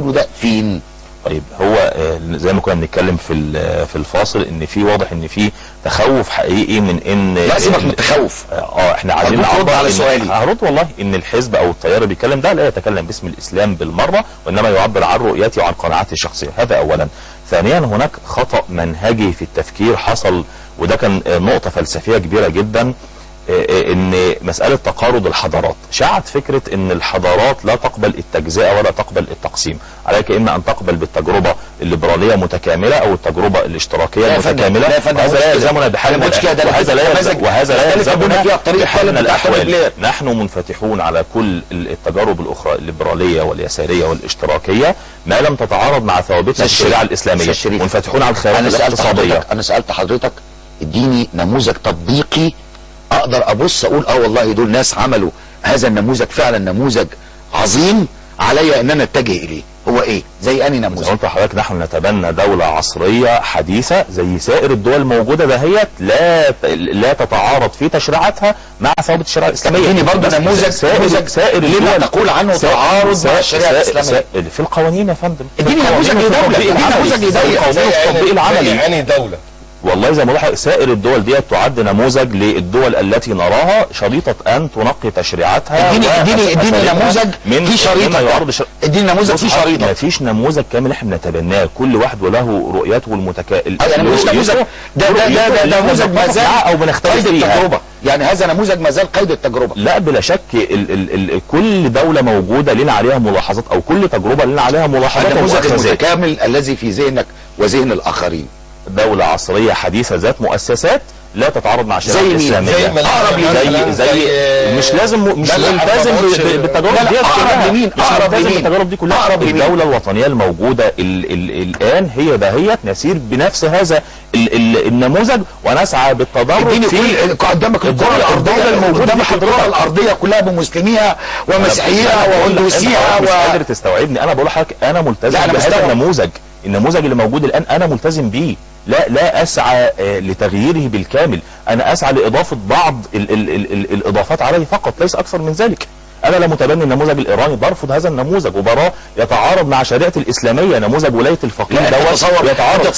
بتقوله ده فين؟ طيب هو زي ما كنا بنتكلم في الفاصل ان في واضح ان في تخوف حقيقي من ان لا سيبك من التخوف. احنا عايزين نعرض على سؤالي. هرد والله ان الحزب او التيار اللي بيتكلم ده لا يتكلم باسم الاسلام بالمره، وانما يعبر عن رؤيته وعن قناعاته الشخصيه، هذا اولا. ثانيا هناك خطأ منهجي في التفكير حصل، وده كان نقطه فلسفيه كبيره جدا، ان مسألة تقارض الحضارات. شاعت فكرة ان الحضارات لا تقبل التجزئة ولا تقبل التقسيم، عليك اما ان تقبل بالتجربة الليبرالية متكاملة او التجربة الاشتراكية متكاملة، وهذا لا يلزمنا بحال وهذا لا يلزمنا بحال الاحوال. نحن منفتحون على كل التجارب الاخرى الليبرالية واليسارية والاشتراكية ما لم تتعارض مع ثوابتنا الشريعة الاسلامية، منفتحون على الخيارات الاقتصادية. انا سألت حضرتك اديني نموذج تطبيقي اقدر ابص اقول والله دول ناس عملوا هذا النموذج فعلا نموذج عظيم عليا ان انا اتجه اليه. هو ايه؟ زي اني نموذج؟ قلت لحضرتك نحن نتبنى دولة عصرية حديثة زي سائر الدول الموجودة دهيت، لا تتعارض في تشريعاتها مع ثوابت الشريعة الاسلامية. اديني برضه نموذج سائر لما تقول عنه تعارض مع الشريعة الاسلامية في القوانين يا فندم. اديني نموذج لدولة، اديني نموذج التطبيق العملي. يعني دولة والله زي ما بقول سائر الدول ديت تعد نموذج للدول التي نراها شريطة ان تنقي تشريعاتها. اديني نموذج في شريطة، اديني نموذج في شريطة. ما فيش نموذج كامل احنا بنتبناه، كل واحد وله رؤيته المتكاملة. يعني مش نموذج ده نموذج ما زال او بنختلف فيها. يعني هذا نموذج ما زال قيد التجربة. لا بلا شك كل دولة موجودة لنا عليها ملاحظات، او كل تجربة لنا عليها ملاحظات. النموذج المتكامل الذي في ذهنك وذهن الاخرين دولة عصرية حديثة ذات مؤسسات لا تتعارض مع الشريعة الإسلامية. زي مش لازم مش ملتزم بالتجارب دي كلها. بالتجارب دي كلها. الدولة الوطنية الموجودة الآن هي دهيت نسير بنفس هذا النموذج ونسعى بالتدرج في قدامك الكرة الأرضية الموجودة، قدامك الكرة الأرضية كلها بمسلميها ومسيحيها وهندوسيها. مش قادر تستوعبني. أنا بقول لحضرتك أنا ملتزم بهذا النموذج اللي موجود الآن، أنا ملتزم بيه. لا اسعى لتغييره بالكامل، انا اسعى لاضافة بعض الاضافات عليه فقط، ليس اكثر من ذلك. انا لا متبني النموذج الايراني، برفض هذا النموذج وبراه يتعارض مع شريعة الاسلامية. نموذج ولاية الفقيه دوت يتعارض.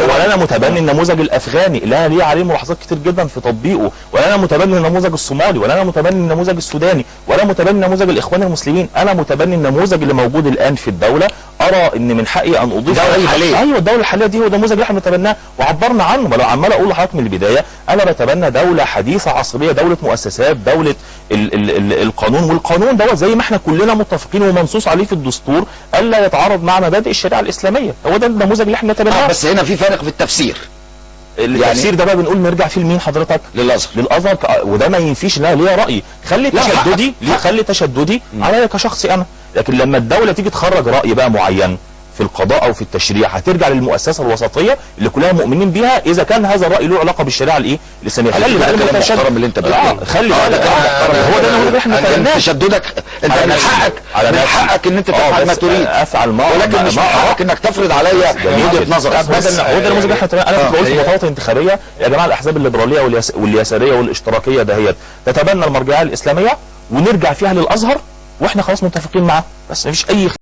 ولا انا متبني النموذج الافغاني، لا ليه عليه ملاحظات كتير جدا في تطبيقه. ولا انا متبني النموذج الصومالي، ولا انا متبني النموذج السوداني، ولا متبني نموذج الاخوان المسلمين. انا متبني النموذج اللي موجود الان في الدولة. ارى ان من حقي ان اضيف الدولة الحالية. ايوه الدولة الحالية دي هو النموذج اللي احنا بنتبناه وعبرنا عنه. ما لو عمال اقول لحضرتك من البداية انا بتبنى دولة حديثة عصرية، دولة مؤسسات، دولة القانون. والقانون دوت زي ما احنا كلنا متفقين ومنصوص عليه في الدستور الا يتعارض مع مبادئ الشريعة الاسلامية. هو ده النموذج اللي احنا نتبناه. بس هنا في فرق في التفسير. التفسير يعني ده بقى بنقول نرجع فيه لمين حضرتك؟ للازهر. وده ما ينفيش لا ليا رايي. خلي تشددي عليا كشخصي انا، لكن لما الدولة تيجي تخرج راي بقى معين في القضاء او في التشريع هترجع للمؤسسه الوسطيه اللي كلها مؤمنين بيها اذا كان هذا الراي له علاقه بالشريعه الاسلاميه. خلي بقى المحترم اللي انت بتقوله. خلي بالك هو ده اللي احنا بنتكلم. تشددك انت من حقك ان انت تفعل ما تريد، افعل ما ولكن مش من حقك انك تفرض عليا وجهه نظرك. هو ده النموذج اللي احنا انا كنت بقول في البطاقه الانتخابيه يا جماعه الاحزاب الليبراليه واليساريه والاشتراكيه دهيت تتبنى المرجعيه الاسلاميه ونرجع فيها للازهر واحنا خلاص متفقين معاه، بس مفيش اي